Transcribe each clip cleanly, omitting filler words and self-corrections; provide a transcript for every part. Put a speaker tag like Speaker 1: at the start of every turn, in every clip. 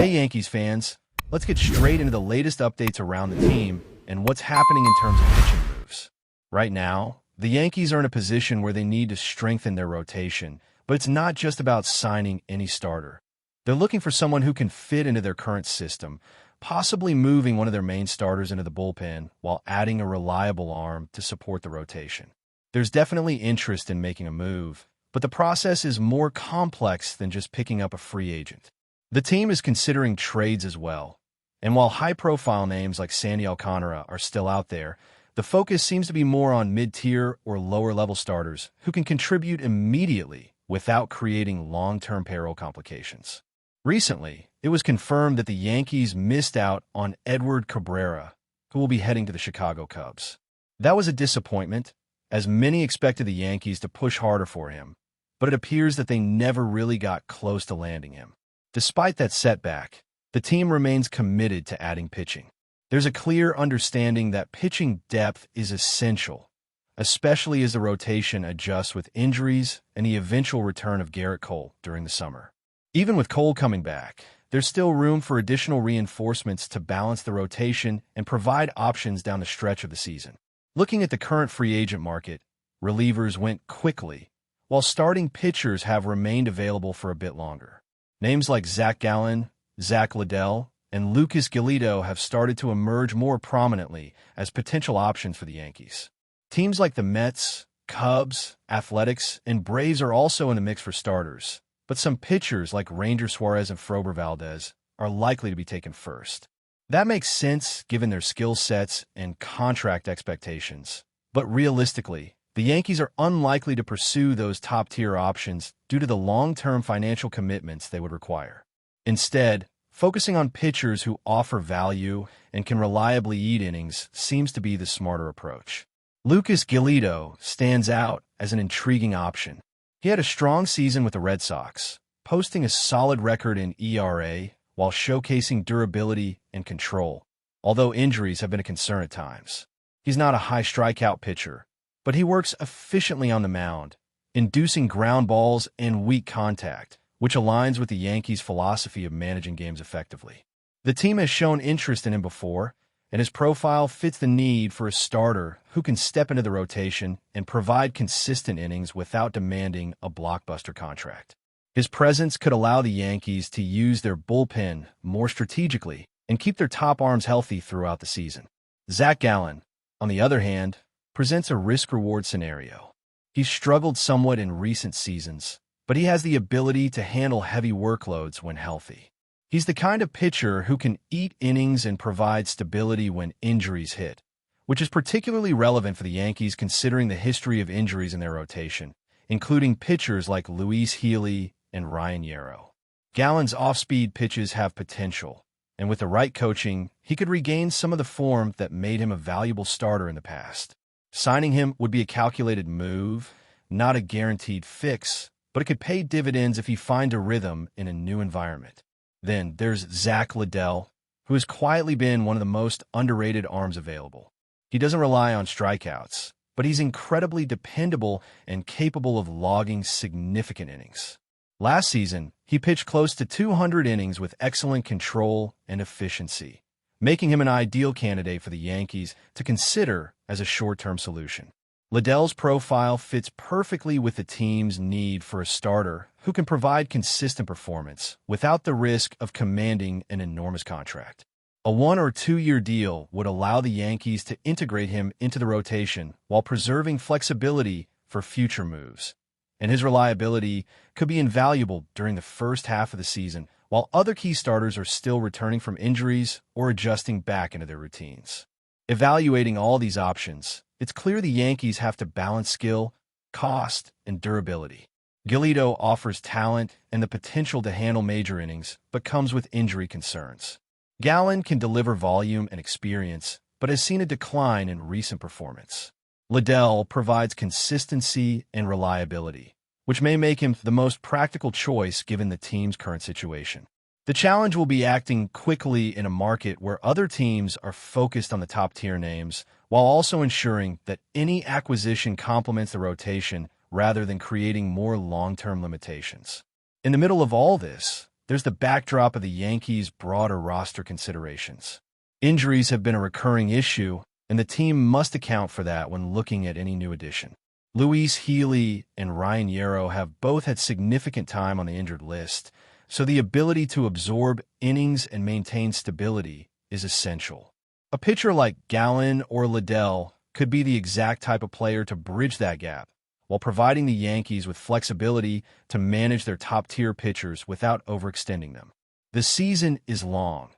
Speaker 1: Hey Yankees fans, let's get straight into the latest updates around the team and what's happening in terms of pitching moves. Right now, the Yankees are in a position where they need to strengthen their rotation, but it's not just about signing any starter. They're looking for someone who can fit into their current system, possibly moving one of their main starters into the bullpen while adding a reliable arm to support the rotation. There's definitely interest in making a move, but the process is more complex than just picking up a free agent. The team is considering trades as well, and while high-profile names like Sandy Alcantara are still out there, the focus seems to be more on mid-tier or lower-level starters who can contribute immediately without creating long-term payroll complications. Recently, it was confirmed that the Yankees missed out on Edward Cabrera, who will be heading to the Chicago Cubs. That was a disappointment, as many expected the Yankees to push harder for him, but it appears that they never really got close to landing him. Despite that setback, the team remains committed to adding pitching. There's a clear understanding that pitching depth is essential, especially as the rotation adjusts with injuries and the eventual return of Garrett Cole during the summer. Even with Cole coming back, there's still room for additional reinforcements to balance the rotation and provide options down the stretch of the season. Looking at the current free agent market, relievers went quickly, while starting pitchers have remained available for a bit longer. Names like Zach Gallen, Zach Liddell, and Lucas Giolito have started to emerge more prominently as potential options for the Yankees. Teams like the Mets, Cubs, Athletics, and Braves are also in the mix for starters, but some pitchers like Ranger Suarez and Frober Valdez are likely to be taken first. That makes sense given their skill sets and contract expectations, but realistically, the Yankees are unlikely to pursue those top-tier options due to the long-term financial commitments they would require. Instead, focusing on pitchers who offer value and can reliably eat innings seems to be the smarter approach. Lucas Giolito stands out as an intriguing option. He had a strong season with the Red Sox, posting a solid record in ERA while showcasing durability and control, although injuries have been a concern at times. He's not a high strikeout pitcher, but he works efficiently on the mound, inducing ground balls and weak contact, which aligns with the Yankees' philosophy of managing games effectively. The team has shown interest in him before, and his profile fits the need for a starter who can step into the rotation and provide consistent innings without demanding a blockbuster contract. His presence could allow the Yankees to use their bullpen more strategically and keep their top arms healthy throughout the season. Zach Gallen, on the other hand, presents a risk-reward scenario. He's struggled somewhat in recent seasons, but he has the ability to handle heavy workloads when healthy. He's the kind of pitcher who can eat innings and provide stability when injuries hit, which is particularly relevant for the Yankees considering the history of injuries in their rotation, including pitchers like Luis Healy and Ryan Yarrow. Gallen's off-speed pitches have potential, and with the right coaching, he could regain some of the form that made him a valuable starter in the past. Signing him would be a calculated move, not a guaranteed fix, but it could pay dividends if he finds a rhythm in a new environment. Then there's Zach Liddell, who has quietly been one of the most underrated arms available. He doesn't rely on strikeouts, but he's incredibly dependable and capable of logging significant innings. Last season, he pitched close to 200 innings with excellent control and efficiency, making him an ideal candidate for the Yankees to consider as a short-term solution. Liddell's profile fits perfectly with the team's need for a starter who can provide consistent performance without the risk of commanding an enormous contract. A 1- or 2-year deal would allow the Yankees to integrate him into the rotation while preserving flexibility for future moves, and his reliability could be invaluable during the first half of the season while other key starters are still returning from injuries or adjusting back into their routines. Evaluating all these options, it's clear the Yankees have to balance skill, cost, and durability. Giolito offers talent and the potential to handle major innings, but comes with injury concerns. Gallen can deliver volume and experience, but has seen a decline in recent performance. Liddell provides consistency and reliability, which may make him the most practical choice given the team's current situation. The challenge will be acting quickly in a market where other teams are focused on the top-tier names, while also ensuring that any acquisition complements the rotation rather than creating more long-term limitations. In the middle of all this, there's the backdrop of the Yankees' broader roster considerations. Injuries have been a recurring issue, and the team must account for that when looking at any new addition. Luis Healy and Ryan Yarrow have both had significant time on the injured list, so the ability to absorb innings and maintain stability is essential. A pitcher like Gallen or Liddell could be the exact type of player to bridge that gap, while providing the Yankees with flexibility to manage their top-tier pitchers without overextending them. The season is long,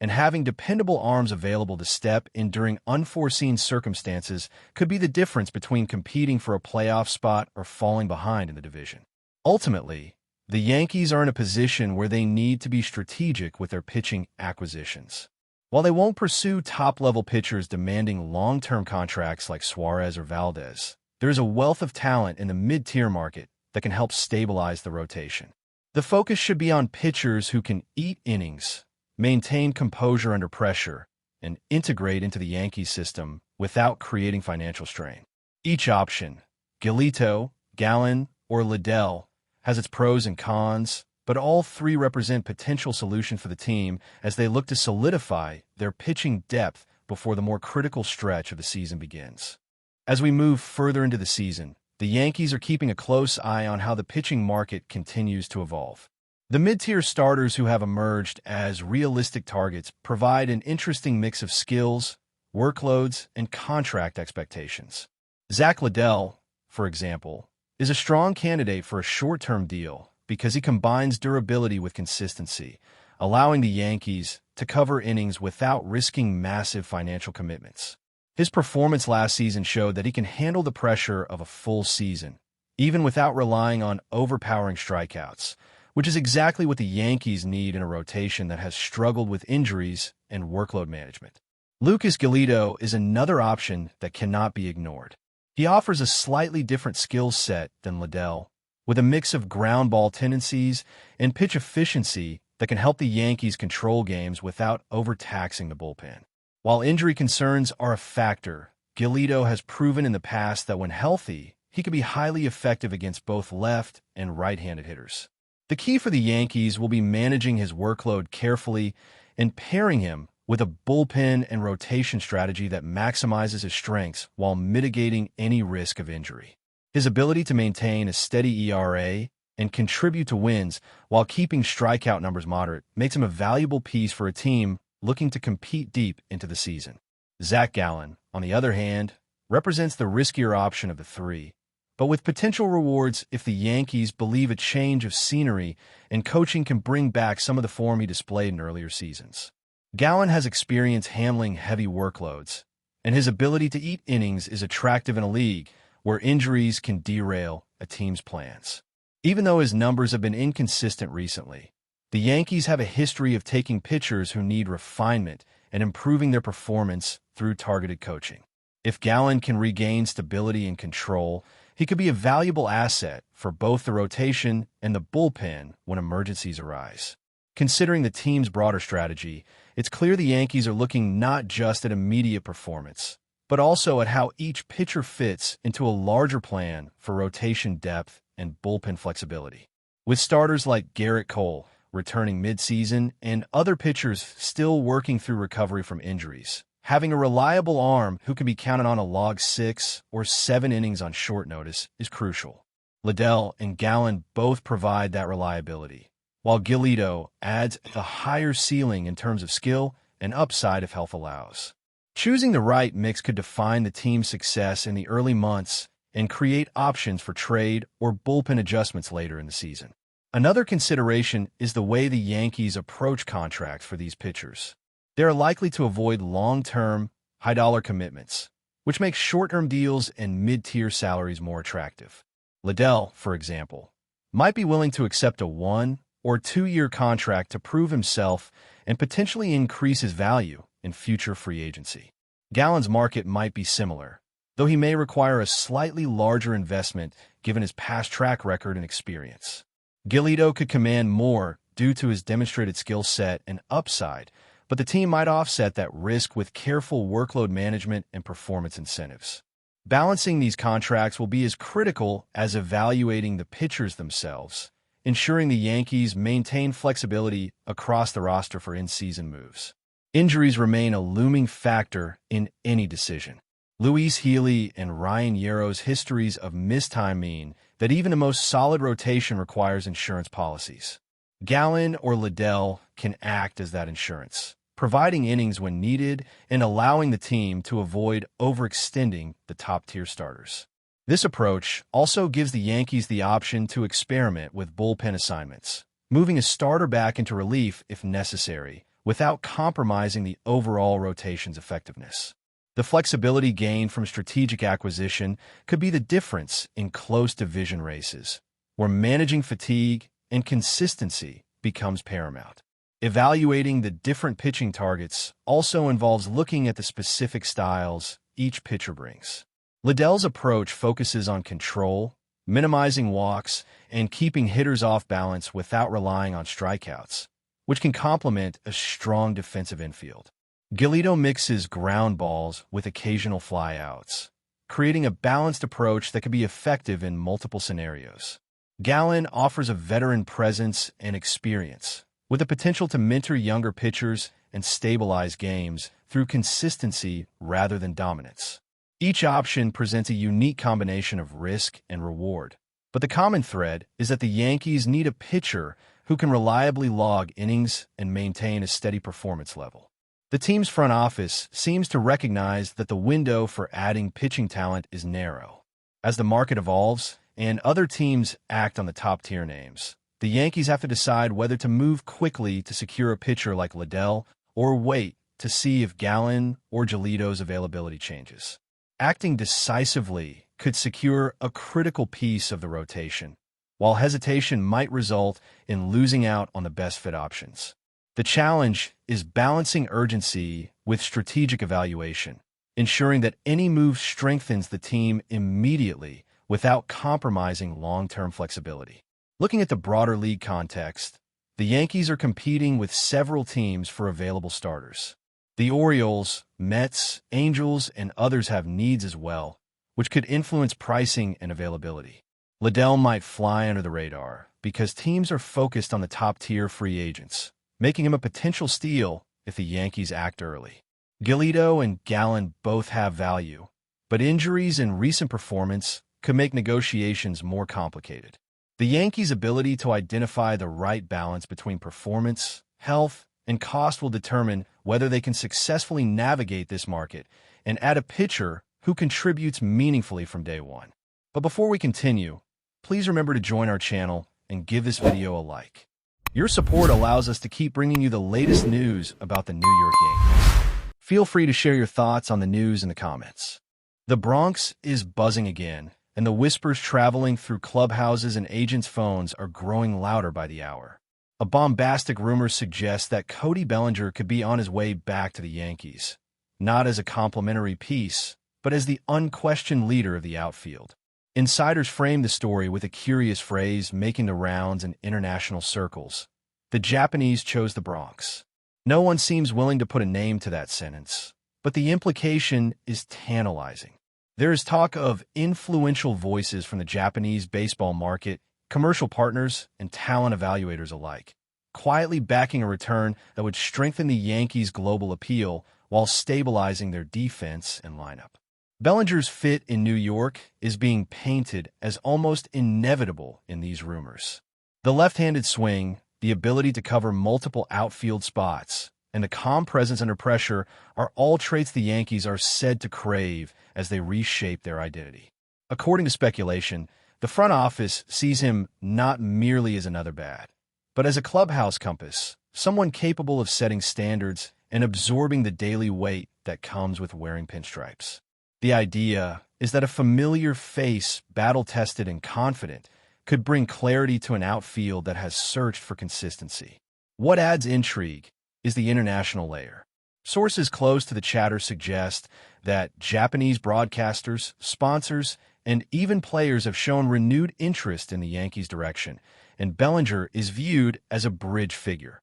Speaker 1: and having dependable arms available to step in during unforeseen circumstances could be the difference between competing for a playoff spot or falling behind in the division. Ultimately, the Yankees are in a position where they need to be strategic with their pitching acquisitions. While they won't pursue top-level pitchers demanding long-term contracts like Suarez or Valdez, there is a wealth of talent in the mid-tier market that can help stabilize the rotation. The focus should be on pitchers who can eat innings, maintain composure under pressure, and integrate into the Yankees system without creating financial strain. Each option, Giolito, Gallen, or Liddell, has its pros and cons, but all three represent potential solutions for the team as they look to solidify their pitching depth before the more critical stretch of the season begins. As we move further into the season, the Yankees are keeping a close eye on how the pitching market continues to evolve. The mid-tier starters who have emerged as realistic targets provide an interesting mix of skills, workloads, and contract expectations. Zach Liddell, for example, is a strong candidate for a short-term deal because he combines durability with consistency, allowing the Yankees to cover innings without risking massive financial commitments. His performance last season showed that he can handle the pressure of a full season, even without relying on overpowering strikeouts, which is exactly what the Yankees need in a rotation that has struggled with injuries and workload management. Lucas Giolito is another option that cannot be ignored. He offers a slightly different skill set than Liddell, with a mix of ground ball tendencies and pitch efficiency that can help the Yankees control games without overtaxing the bullpen. While injury concerns are a factor, Giolito has proven in the past that when healthy, he can be highly effective against both left and right-handed hitters. The key for the Yankees will be managing his workload carefully and pairing him with a bullpen and rotation strategy that maximizes his strengths while mitigating any risk of injury. His ability to maintain a steady ERA and contribute to wins while keeping strikeout numbers moderate makes him a valuable piece for a team looking to compete deep into the season. Zach Gallen, on the other hand, represents the riskier option of the three, but with potential rewards if the Yankees believe a change of scenery and coaching can bring back some of the form he displayed in earlier seasons. Gallen has experience handling heavy workloads, and his ability to eat innings is attractive in a league where injuries can derail a team's plans. Even though his numbers have been inconsistent recently, the Yankees have a history of taking pitchers who need refinement and improving their performance through targeted coaching. If Gallen can regain stability and control, he could be a valuable asset for both the rotation and the bullpen when emergencies arise. Considering the team's broader strategy, it's clear the Yankees are looking not just at immediate performance, but also at how each pitcher fits into a larger plan for rotation depth and bullpen flexibility. With starters like Garrett Cole returning mid-season and other pitchers still working through recovery from injuries, having a reliable arm who can be counted on a log 6 or 7 innings on short notice is crucial. Liddell and Gallen both provide that reliability, while Giolito adds a higher ceiling in terms of skill and upside if health allows. Choosing the right mix could define the team's success in the early months and create options for trade or bullpen adjustments later in the season. Another consideration is the way the Yankees approach contracts for these pitchers. They are likely to avoid long-term, high-dollar commitments, which makes short-term deals and mid-tier salaries more attractive. Liddell, for example, might be willing to accept a 1- or 2-year contract to prove himself and potentially increase his value in future free agency. Gallen's market might be similar, though he may require a slightly larger investment given his past track record and experience. Giolito could command more due to his demonstrated skill set and upside, but the team might offset that risk with careful workload management and performance incentives. Balancing these contracts will be as critical as evaluating the pitchers themselves, ensuring the Yankees maintain flexibility across the roster for in-season moves. Injuries remain a looming factor in any decision. Luis Healy and Ryan Yarrow's histories of missed time mean that even the most solid rotation requires insurance policies. Gallen or Liddell can act as that insurance, providing innings when needed and allowing the team to avoid overextending the top-tier starters. This approach also gives the Yankees the option to experiment with bullpen assignments, moving a starter back into relief if necessary, without compromising the overall rotation's effectiveness. The flexibility gained from strategic acquisition could be the difference in close division races, where managing fatigue and consistency becomes paramount. Evaluating the different pitching targets also involves looking at the specific styles each pitcher brings. Liddell's approach focuses on control, minimizing walks, and keeping hitters off balance without relying on strikeouts, which can complement a strong defensive infield. Giolito mixes ground balls with occasional flyouts, creating a balanced approach that can be effective in multiple scenarios. Gallen offers a veteran presence and experience, with the potential to mentor younger pitchers and stabilize games through consistency rather than dominance. Each option presents a unique combination of risk and reward, but the common thread is that the Yankees need a pitcher who can reliably log innings and maintain a steady performance level. The team's front office seems to recognize that the window for adding pitching talent is narrow. As the market evolves and other teams act on the top-tier names, the Yankees have to decide whether to move quickly to secure a pitcher like Liddell or wait to see if Gallen or Giolito's availability changes. Acting decisively could secure a critical piece of the rotation, while hesitation might result in losing out on the best fit options. The challenge is balancing urgency with strategic evaluation, ensuring that any move strengthens the team immediately without compromising long-term flexibility. Looking at the broader league context, the Yankees are competing with several teams for available starters. The Orioles, Mets, Angels, and others have needs as well, which could influence pricing and availability. Liddell might fly under the radar because teams are focused on the top-tier free agents, making him a potential steal if the Yankees act early. Giolito and Gallen both have value, but injuries and recent performance could make negotiations more complicated. The Yankees' ability to identify the right balance between performance, health, and cost will determine whether they can successfully navigate this market and add a pitcher who contributes meaningfully from day one. But before we continue, please remember to join our channel and give this video a like. Your support allows us to keep bringing you the latest news about the New York Yankees. Feel free to share your thoughts on the news in the comments. The Bronx is buzzing again, and the whispers traveling through clubhouses and agents' phones are growing louder by the hour. A bombastic rumor suggests that Cody Bellinger could be on his way back to the Yankees, not as a complimentary piece, but as the unquestioned leader of the outfield. Insiders frame the story with a curious phrase making the rounds in international circles. The Japanese chose the Bronx. No one seems willing to put a name to that sentence, but the implication is tantalizing. There is talk of influential voices from the Japanese baseball market, commercial partners, and talent evaluators alike, quietly backing a return that would strengthen the Yankees' global appeal while stabilizing their defense and lineup. Bellinger's fit in New York is being painted as almost inevitable in these rumors. The left-handed swing, the ability to cover multiple outfield spots, and the calm presence under pressure are all traits the Yankees are said to crave as they reshape their identity. According to speculation, the front office sees him not merely as another bat, but as a clubhouse compass, someone capable of setting standards and absorbing the daily weight that comes with wearing pinstripes. The idea is that a familiar face, battle-tested and confident, could bring clarity to an outfield that has searched for consistency. What adds intrigue is the international layer. Sources close to the chatter suggest that Japanese broadcasters, sponsors, and even players have shown renewed interest in the Yankees' direction, and Bellinger is viewed as a bridge figure,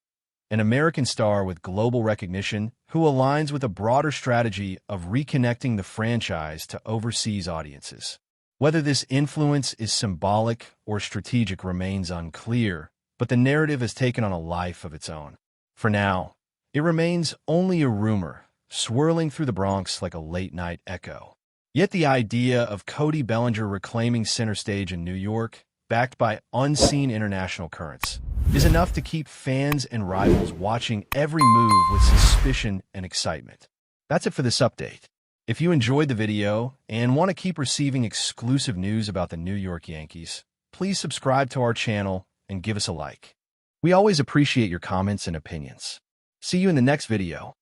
Speaker 1: an American star with global recognition who aligns with a broader strategy of reconnecting the franchise to overseas audiences. Whether this influence is symbolic or strategic remains unclear, but the narrative has taken on a life of its own. For now, it remains only a rumor, swirling through the Bronx like a late-night echo. Yet the idea of Cody Bellinger reclaiming center stage in New York, backed by unseen international currents, is enough to keep fans and rivals watching every move with suspicion and excitement. That's it for this update. If you enjoyed the video and want to keep receiving exclusive news about the New York Yankees, please subscribe to our channel and give us a like. We always appreciate your comments and opinions. See you in the next video.